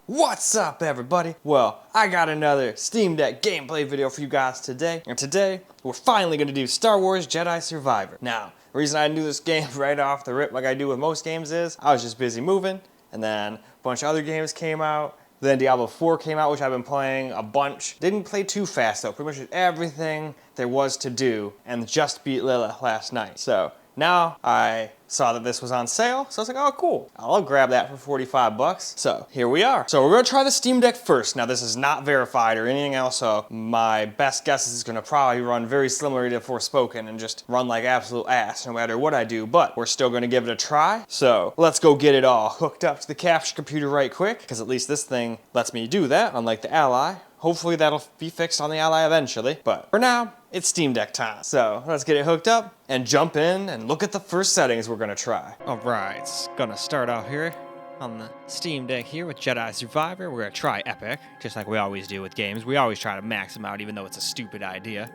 What's up, everybody? Well, I got another Steam Deck gameplay video for you guys today, and today we're finally going to do Star Wars Jedi Survivor. Now, the reason I knew this game right off the rip like I do with most games is I was just busy moving, and then a bunch of other games came out. Then Diablo 4 came out, which I've been playing a bunch. Didn't play too fast though, pretty much did everything there was to do, and just beat Lilith last night. So now I saw that this was on sale, so I was like, oh cool, I'll grab that for 45 bucks. So here we are. So we're gonna try the Steam Deck first. Now this is not verified or anything else, so my best guess is it's gonna probably run very similar to Forspoken and just run like absolute ass no matter what I do, but we're still gonna give it a try. So let's go get it all hooked up to the capture computer right quick, because at least this thing lets me do that, unlike the Ally. Hopefully that'll be fixed on the Ally eventually, but for now, it's Steam Deck time. So let's get it hooked up and jump in and look at the first settings we're gonna try. All right, it's gonna start out here on the Steam Deck here with Jedi Survivor. We're gonna try Epic, just like we always do with games. We always try to max them out even though it's a stupid idea.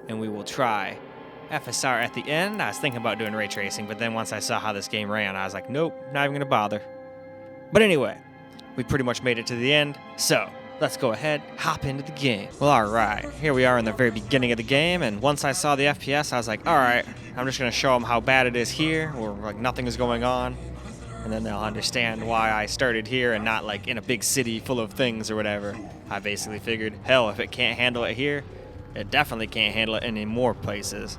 And we will try FSR at the end. I was thinking about doing ray tracing, but then once I saw how this game ran, I was like, nope, not even gonna bother. But anyway, we pretty much made it to the end, so let's go ahead, hop into the game. Well, all right, here we are in the very beginning of the game, and once I saw the FPS, I was like, all right, I'm just gonna show them how bad it is here, where like nothing is going on, and then they'll understand why I started here and not like in a big city full of things or whatever. I basically figured, hell, if it can't handle it here, it definitely can't handle it in any more places.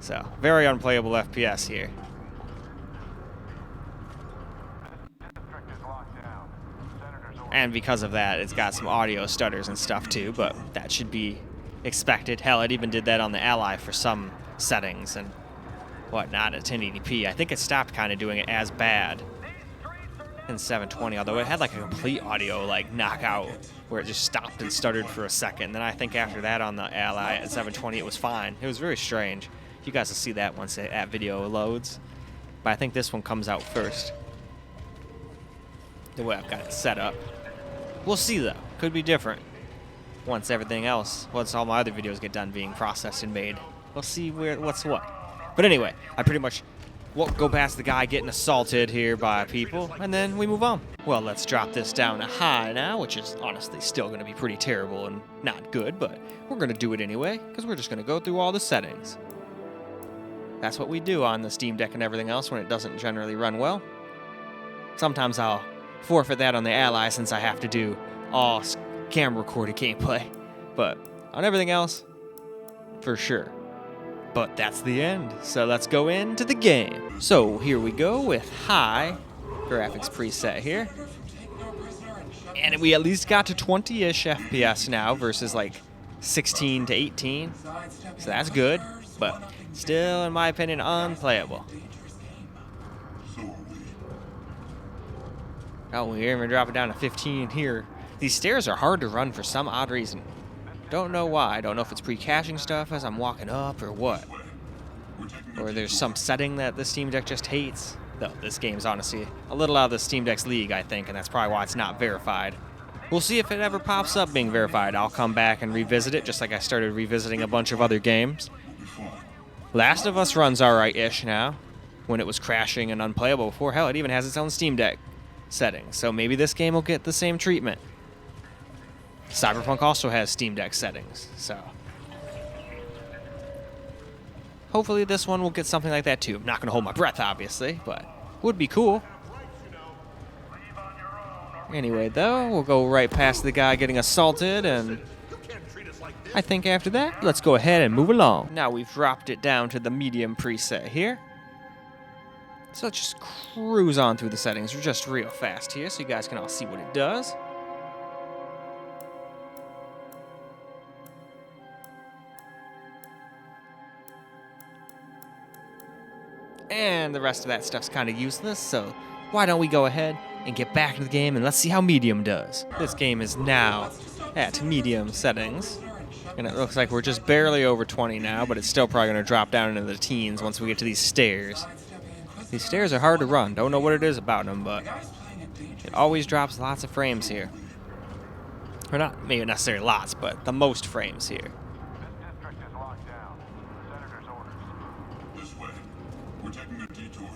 So, very unplayable FPS here. And because of that, it's got some audio stutters and stuff too, but that should be expected. Hell, it even did that on the Ally for some settings and whatnot at 1080p. I think it stopped kind of doing it as bad in 720, although it had like a complete audio like knockout where it just stopped and stuttered for a second. Then I think after that on the Ally at 720, it was fine. It was very strange. You guys will see that once that video loads. But I think this one comes out first, the way I've got it set up. We'll see though, could be different once all my other videos get done being processed and made. We'll see what's what. But anyway, I pretty much won't go past the guy getting assaulted here by people, and then we move on. Well, let's drop this down to high now, which is honestly still going to be pretty terrible and not good, but we're going to do it anyway, because we're just going to go through all the settings. That's what we do on the Steam Deck and everything else when it doesn't generally run well. Sometimes I'll forfeit that on the Ally since I have to do all camera recorded gameplay, but on everything else, for sure. But that's the end, so let's go into the game. So here we go with high graphics preset here, and we at least got to 20-ish FPS now versus like 16 to 18, so that's good, but still, in my opinion, unplayable. Oh, we're even dropping down to 15 here. These stairs are hard to run for some odd reason. Don't know why. I don't know if it's pre-caching stuff as I'm walking up or what. Or there's some setting that the Steam Deck just hates. Though this game's honestly a little out of the Steam Deck's league, I think, and that's probably why it's not verified. We'll see if it ever pops up being verified. I'll come back and revisit it, just like I started revisiting a bunch of other games. Last of Us runs alright-ish now, when it was crashing and unplayable before. Hell, it even has its own Steam Deck settings, so maybe this game will get the same treatment. Cyberpunk also has Steam Deck settings, so hopefully this one will get something like that too. I'm not going to hold my breath, obviously, but would be cool. Anyway, though, we'll go right past the guy getting assaulted, and I think after that, let's go ahead and move along. Now we've dropped it down to the medium preset here. So let's just cruise on through the settings. We're just real fast here so you guys can all see what it does. And the rest of that stuff's kind of useless, so why don't we go ahead and get back into the game and let's see how medium does. This game is now at medium settings, and it looks like we're just barely over 20 now, but it's still probably going to drop down into the teens once we get to these stairs. These stairs are hard to run. Don't know what it is about them, but it always drops lots of frames here. Or not maybe necessarily lots, but the most frames here. This district is locked down. Senator's orders. This way. We're taking a detour.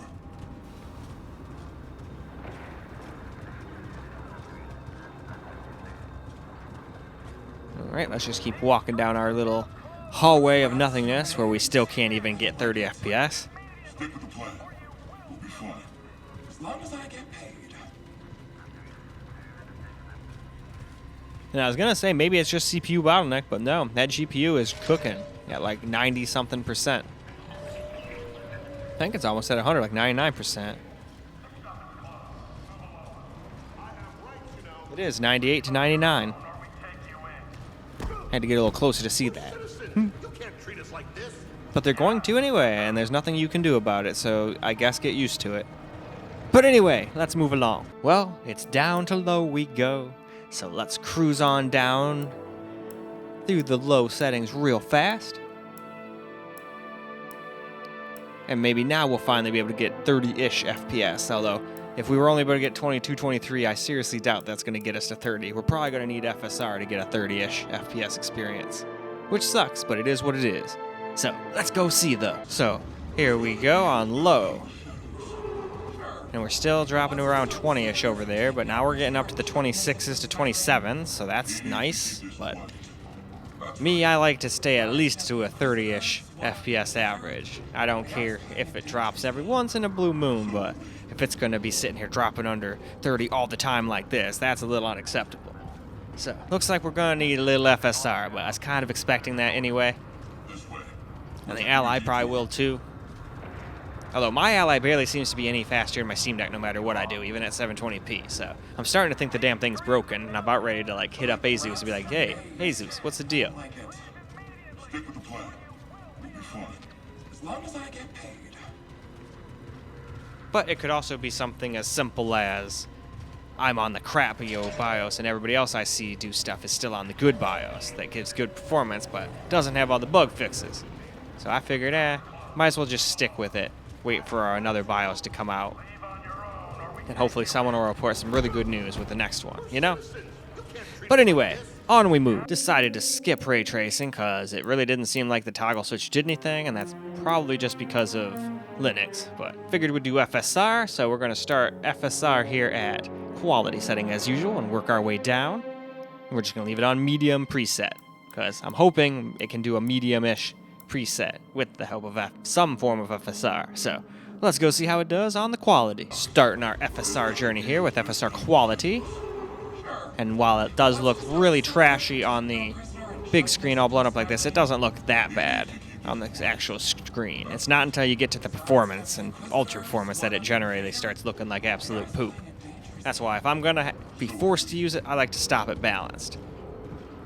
Alright, let's just keep walking down our little hallway of nothingness where we still can't even get 30 FPS. Stick with the plan. We'll be fine. As long as I get paid. And I was gonna say maybe it's just CPU bottleneck, but no, that GPU is cooking at like 90-something%. I think it's almost at 100, like 99%. It is 98 to 99. Had to get a little closer to see that. But they're going to anyway, and there's nothing you can do about it, so I guess get used to it. But anyway, let's move along. Well, it's down to low we go, so let's cruise on down through the low settings real fast. And maybe now we'll finally be able to get 30-ish FPS, although if we were only able to get 22, 23, I seriously doubt that's going to get us to 30. We're probably going to need FSR to get a 30-ish FPS experience, which sucks, but it is what it is. So, let's go see though. So, here we go on low. And we're still dropping to around 20-ish over there, but now we're getting up to the 26s to 27s, so that's nice, but me, I like to stay at least to a 30-ish FPS average. I don't care if it drops every once in a blue moon, but if it's going to be sitting here dropping under 30 all the time like this, that's a little unacceptable. So, looks like we're going to need a little FSR, but I was kind of expecting that anyway. And the Ally probably will too. Although my Ally barely seems to be any faster in my Steam Deck no matter what I do, even at 720p. So I'm starting to think the damn thing's broken, and I'm about ready to like hit up Azus and be like, hey, Azus, what's the deal? Stick with the plan. We'll be fine. As long as I get paid. But it could also be something as simple as I'm on the crappy old BIOS and everybody else I see do stuff is still on the good BIOS that gives good performance but doesn't have all the bug fixes. So I figured, might as well just stick with it. Wait for another BIOS to come out. And hopefully someone will report some really good news with the next one, you know? But anyway, on we move. Decided to skip ray tracing because it really didn't seem like the toggle switch did anything, and that's probably just because of Linux. But figured we'd do FSR, so we're going to start FSR here at quality setting as usual and work our way down. And we're just going to leave it on medium preset because I'm hoping it can do a medium-ish preset with the help of some form of FSR. So let's go see how it does on the quality. Starting our FSR journey here with FSR Quality. And while it does look really trashy on the big screen all blown up like this, it doesn't look that bad on the actual screen. It's not until you get to the performance and ultra performance that it generally starts looking like absolute poop. That's why if I'm going to be forced to use it, I like to stop it balanced.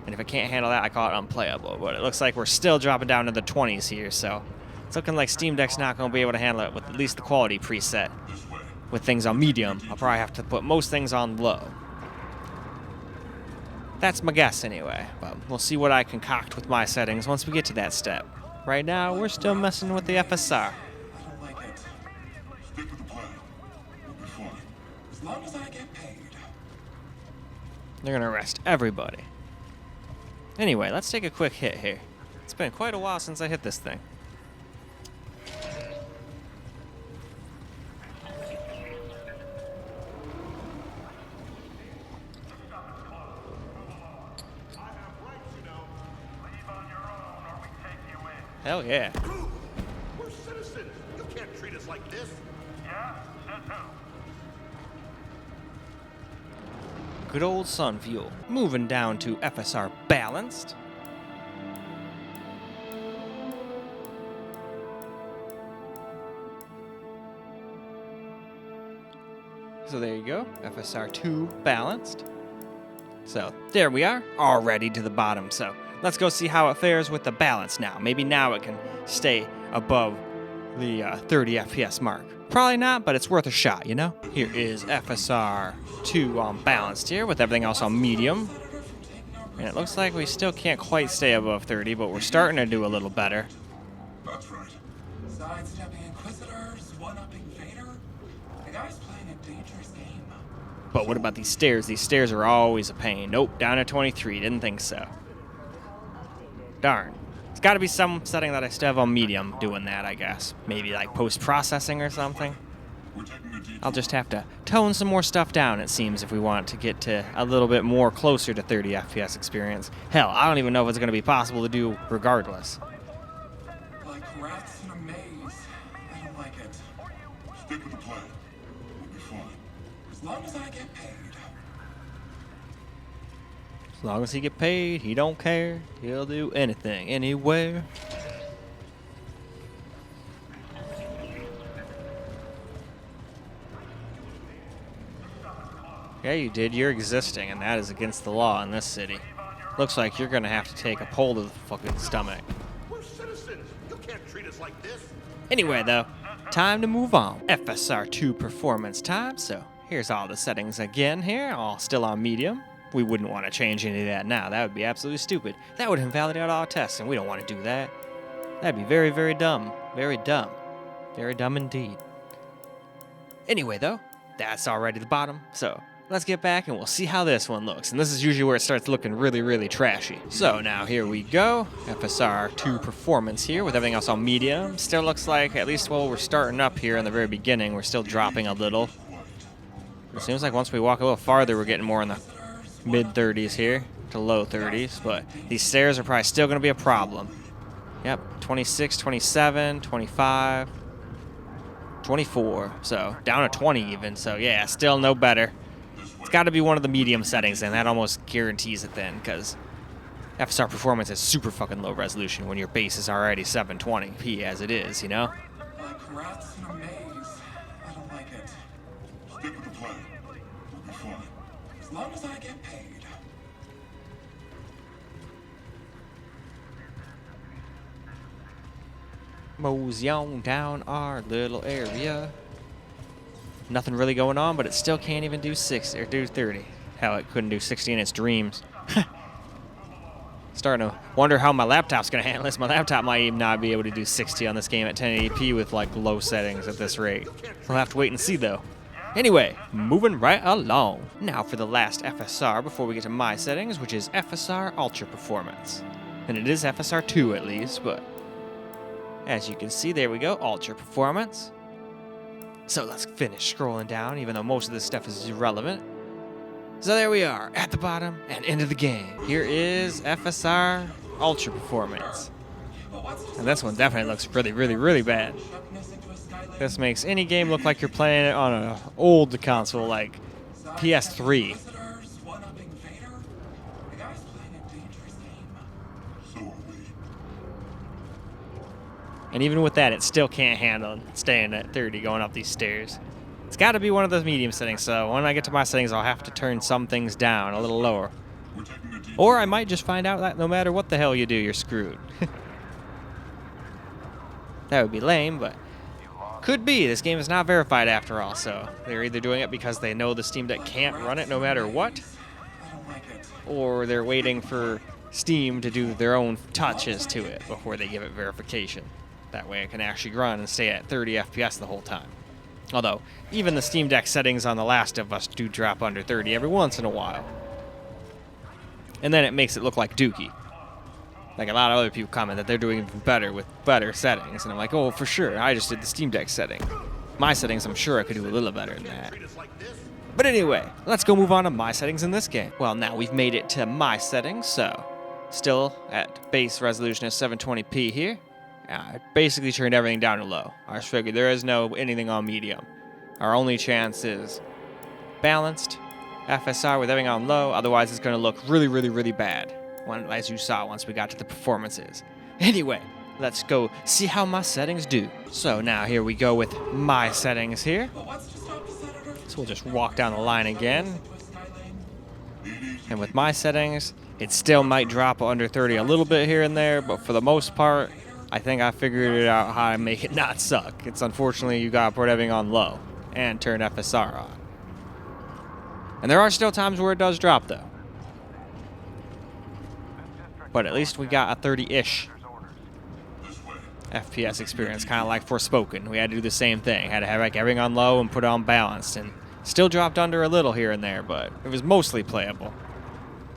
And if it can't handle that, I call it unplayable. But it looks like we're still dropping down to the 20s here, so it's looking like Steam Deck's not going to be able to handle it with at least the quality preset. With things on medium, I'll probably have to put most things on low. That's my guess anyway, but we'll see what I concoct with my settings once we get to that step. Right now, we're still messing with the FSR. I don't like it. Stick with the plan. We'll be fine. As long as I get paid. They're going to arrest everybody. Anyway, let's take a quick hit here. It's been quite a while since I hit this thing. Hell yeah. We're citizens. You can't treat us like this. Yeah? Says who? Good old sun fuel. Moving down to FSR Balanced. So there you go, FSR 2 Balanced. So there we are, already to the bottom. So let's go see how it fares with the balance now. Maybe now it can stay above the 30 FPS mark. Probably not, but it's worth a shot, you know? Here is FSR 2 on balanced here with everything else on medium. And it looks like we still can't quite stay above 30, but we're starting to do a little better. That's right. Sidestepping Inquisitors, one-upping Vader. The guy's playing a dangerous game. But what about these stairs? These stairs are always a pain. Nope, down to 23. Didn't think so. Darn. It's got to be some setting that I still have on medium doing that, I guess. Maybe like post-processing or something. I'll just have to tone some more stuff down, it seems, if we want to get to a little bit more closer to 30 FPS experience. Hell, I don't even know if it's going to be possible to do regardless. Like rats in a maze. I don't like it. Stick with the plan. We'll be fine. As long as I get paid. As long as he get paid, he don't care. He'll do anything, anywhere. Yeah, you did. You're existing, and that is against the law in this city. Looks like you're gonna have to take a pole to the fucking stomach. We're citizens. You can't treat us like this. Anyway, though, time to move on. FSR 2 performance time, so here's all the settings again here, all still on medium. We wouldn't want to change any of that now. That would be absolutely stupid. That would invalidate all our tests, and we don't want to do that. That'd be very, very dumb. Very dumb. Very dumb indeed. Anyway, though, that's already the bottom, so let's get back and we'll see how this one looks. And this is usually where it starts looking really, really trashy. So now here we go. FSR 2 performance here with everything else on medium. Still looks like, at least while we're starting up here in the very beginning, we're still dropping a little. It seems like once we walk a little farther, we're getting more in the mid-30s here to low 30s. But these stairs are probably still going to be a problem. Yep, 26, 27, 25, 24. So down to 20 even. So yeah, still no better. It's got to be one of the medium settings, and that almost guarantees it then, because FSR Performance is super fucking low resolution when your base is already 720p as it is, you know? Like rats in a maze. I don't like it. Stick with the plan. We'll be fine. As long as I get paid. Mosey on down our little area. Nothing really going on, but it still can't even do 60 or do 30. Hell, it couldn't do 60 in its dreams. Starting to wonder how my laptop's gonna handle this. My laptop might even not be able to do 60 on this game at 1080p with like low settings at this rate. We'll have to wait and see though. Anyway, moving right along. Now for the last FSR before we get to my settings, which is FSR Ultra Performance. And it is FSR 2 at least, but as you can see, there we go, Ultra Performance. So let's finish scrolling down, even though most of this stuff is irrelevant. So there we are, at the bottom and into the game. Here is FSR Ultra Performance. And this one definitely looks really, really, really bad. This makes any game look like you're playing it on an old console like PS3. So are we. And even with that, it still can't handle staying at 30 going up these stairs. It's got to be one of those medium settings, so when I get to my settings, I'll have to turn some things down a little lower. We're taking a deep Or I might just find out that no matter what the hell you do, you're screwed. That would be lame, but could be. This game is not verified after all, so they're either doing it because they know the Steam Deck can't run it no matter what, or they're waiting for Steam to do their own touches to it before they give it verification. That way it can actually run and stay at 30 FPS the whole time. Although, even the Steam Deck settings on The Last of Us do drop under 30 every once in a while. And then it makes it look like dookie. Like a lot of other people comment that they're doing even better with better settings. And I'm like, oh, for sure, I just did the Steam Deck setting. My settings, I'm sure I could do a little better than that. treat us like this. But anyway, let's go move on to my settings in this game. Well, now we've made it to my settings, so still at base resolution of 720p here. I basically turned everything down to low. I just figured there is no anything on medium. Our only chance is balanced, FSR with everything on low, otherwise it's going to look really, really, really bad, as you saw once we got to the performances. Anyway, let's go see how my settings do. So now here we go with my settings here. So we'll just walk down the line again. And with my settings, it still might drop under 30 a little bit here and there, but for the most part, I think I figured it out how to make it not suck. It's unfortunately you gotta put everything on low and turn FSR on. And there are still times where it does drop though. But at least we got a 30-ish FPS experience, kind of like Forspoken. We had to do the same thing. Had to have like everything on low and put it on balanced, and still dropped under a little here and there, but it was mostly playable.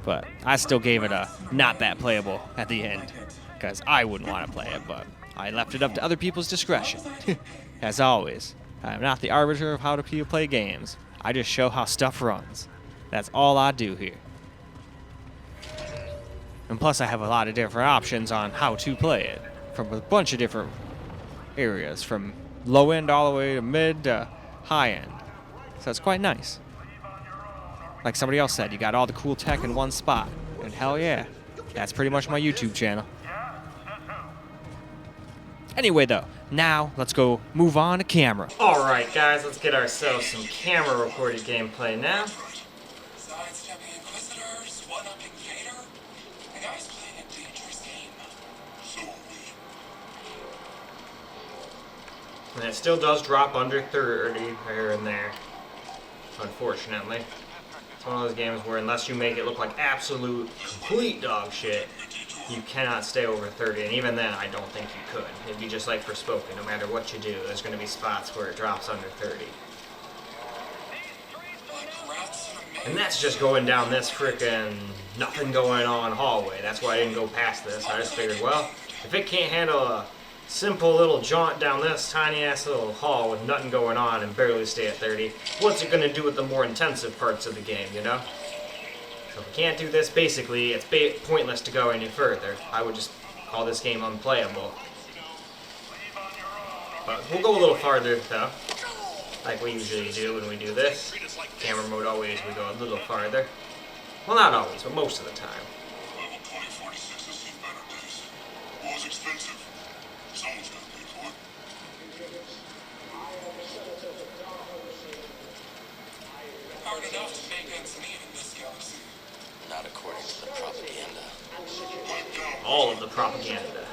But I still gave it a not that playable at the end, because I wouldn't want to play it, but I left it up to other people's discretion, as always. I am not the arbiter of how to people play games. I just show how stuff runs. That's all I do here. And plus I have a lot of different options on how to play it, from a bunch of different areas, from low end all the way to mid to high end. So it's quite nice. Like somebody else said, you got all the cool tech in one spot. And hell yeah, that's pretty much my YouTube channel. Anyway though, now let's go move on to camera. Alright guys, let's get ourselves some camera recorded gameplay now. Sidestepping Inquisitors, one-upping Vader. The guy's playing a dangerous game. So are we. And it still does drop under 30 here and there, unfortunately. It's one of those games where unless you make it look like absolute, complete dog shit, you cannot stay over 30, and even then, I don't think you could. It'd be just like Forspoken. No matter what you do, there's going to be spots where it drops under 30. And that's just going down this frickin' nothing going on hallway. That's why I didn't go past this. I just figured, well, if it can't handle a simple little jaunt down this tiny ass little hall with nothing going on and barely stay at 30, what's it going to do with the more intensive parts of the game, you know? So if we can't do this, basically, it's pointless to go any further. I would just call this game unplayable. But we'll go a little farther, though, like we usually do when we do this. Camera mode always, we go a little farther. Well, not always, but most of the time. Level 2046 has seen better days. War's expensive. Someone's gonna pay for it. Hard enough to make ends meet in this galaxy. Not according to the propaganda. All of the propaganda.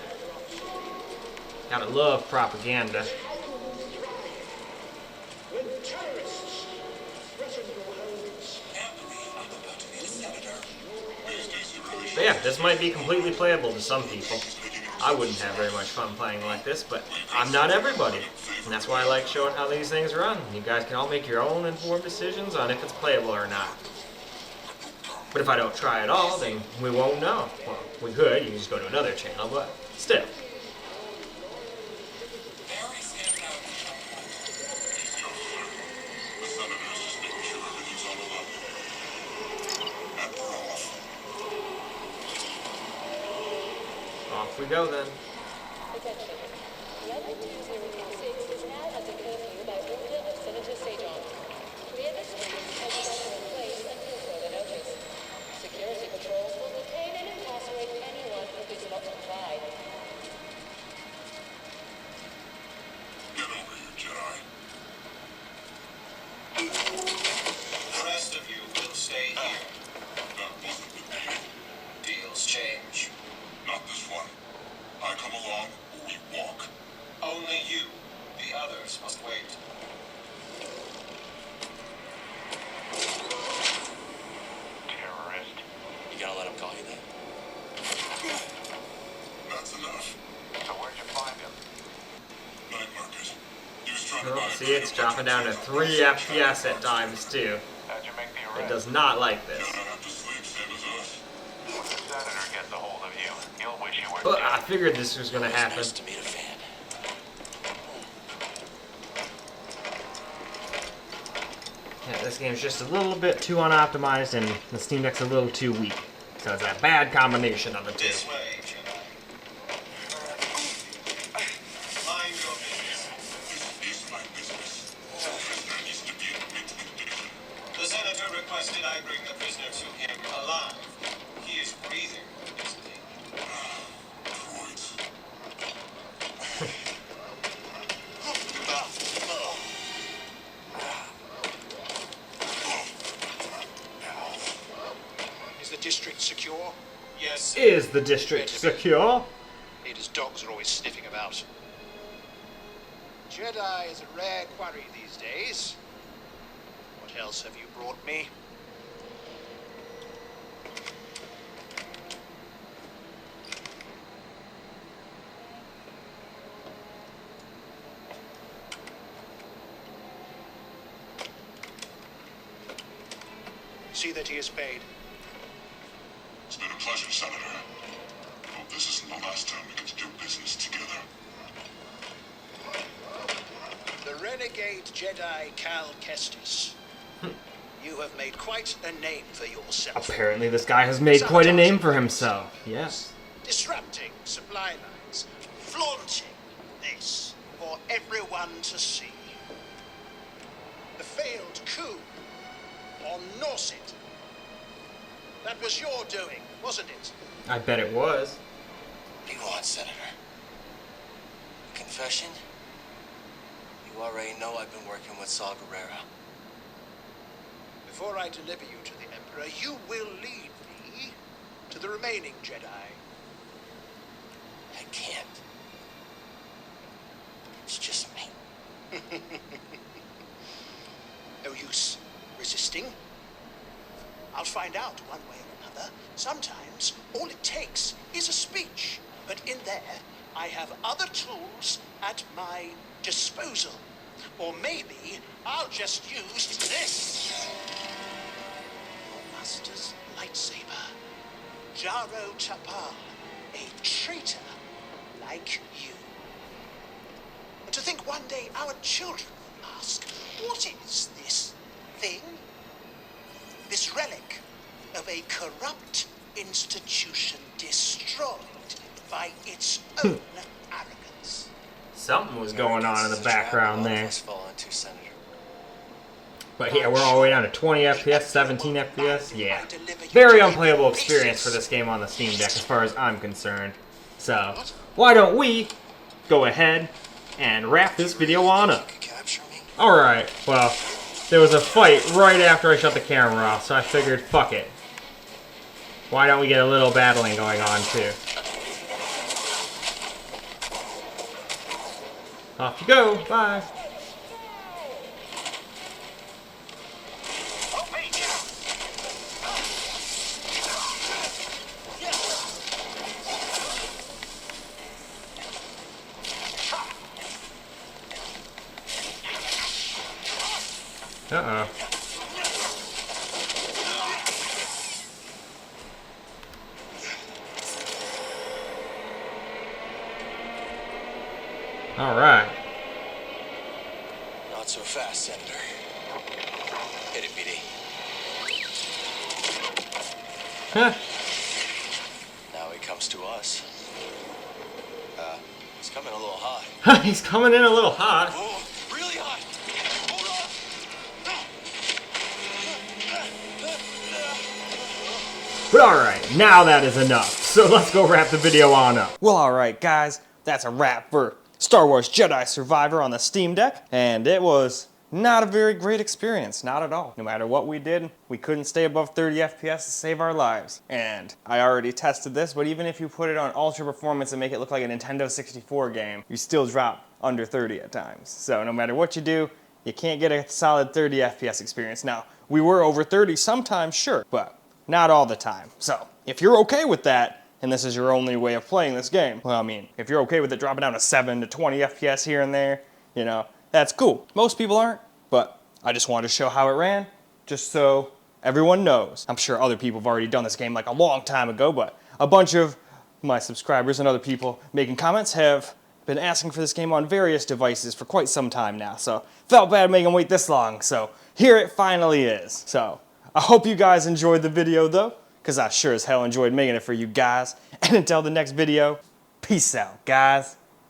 Gotta love propaganda. Can't believe I'm about to meet a senator. But yeah, this might be completely playable to some people. I wouldn't have very much fun playing like this, but I'm not everybody. And that's why I like showing how these things run. You guys can all make your own informed decisions on if it's playable or not. But if I don't try at all, then we won't know. Well, we could, you can just go to another channel, but still. Very standing out. The senator's just making sure everything's on the level. And we're off. Off we go then. Attention. Level 2086 is now under curfew by order of Senator Sajon. Clear the streets and shelter in place until further notice. Security patrols will detain and incarcerate anyone who does not comply. Get over here, Jedi. The rest of you will stay here. That wasn't the deal. Deals change. Not this one. I come along, or we walk. Only you. The others must wait. Terrorist. You gonna let him call you that? That's enough. So where'd you find him? Night market. He was trying to buy Oh, a see, it's dropping down to 3 FPS at times too. How'd you make the It arrest? does not like this. Jedi have to sleep, same as us. When the senator gets a hold of you, he'll wish you were But dead. I figured this was gonna happen. Nice to meet a fan. Yeah, this game's just a little bit too unoptimized and the Steam Deck's a little too weak. So it's a bad combination of the two. This way, Jedi. Mind your business. This is my business. The prisoner needs to be in mint condition. The senator requested I bring the prisoner to him alive. He is breathing, isn't he? Droids. Is the district secure? Yes, sir. Is the district secure? Ada's dogs are always sniffing about. Jedi is a rare quarry these days. What else have you brought me? See that he is paid. It's been a pleasure, Senator. Hope this isn't the last time we get to do business together. The Renegade Jedi Cal Kestis. You have made quite a name for yourself. Apparently this guy has made quite a name for himself. Yes. Disrupting supply lines. Flaunting this for everyone to see. The failed coup on Norset. That was your doing, wasn't it? I bet it was. What do you want, Senator? Confession? You already know I've been working with Saw Gerrera. Before I deliver you to the Emperor, you will lead me to the remaining Jedi. I can't. It's just me. No use resisting. I'll find out one way or another. Sometimes all it takes is a speech. But in there, I have other tools at my disposal. Or maybe I'll just use this. Your master's lightsaber. Jaro Tapal, a traitor like you. And to think one day our children will ask, what is this thing? This relic of a corrupt institution destroyed by its own arrogance. Something was going on in the background there. Fall into, Senator. But yeah, we're all the way down to 20 FPS, 17 FPS. Yeah. Very unplayable experience for this game on the Steam Deck as far as I'm concerned. So, why don't we go ahead and wrap this video on up. Alright, well, there was a fight right after I shut the camera off, so I figured, fuck it. Why don't we get a little battling going on, too? Off you go. Bye. Uh-oh. All right. Not so fast, Senator. Hit it, BD. Huh. Now he comes to us. He's coming a little hot. He's coming in a little hot. Oh, really hot. Hold on. But alright, now that is enough. So let's go wrap the video on up. Well, alright guys, that's a wrap for Star Wars Jedi Survivor on the Steam Deck. And it was not a very great experience, not at all. No matter what we did, we couldn't stay above 30 FPS to save our lives. And I already tested this, but even if you put it on Ultra Performance and make it look like a Nintendo 64 game, you still drop under 30 at times. So no matter what you do, you can't get a solid 30 FPS experience. Now, we were over 30 sometimes, sure, but not all the time. So if you're okay with that, and this is your only way of playing this game, well, I mean, if you're okay with it dropping down to 7 to 20 FPS here and there, you know, that's cool. Most people aren't, but I just wanted to show how it ran, just so everyone knows. I'm sure other people have already done this game like a long time ago, but a bunch of my subscribers and other people making comments have been asking for this game on various devices for quite some time now, so felt bad making them wait this long, so here it finally is. So I hope you guys enjoyed the video though, because I sure as hell enjoyed making it for you guys. And until the next video, peace out, guys.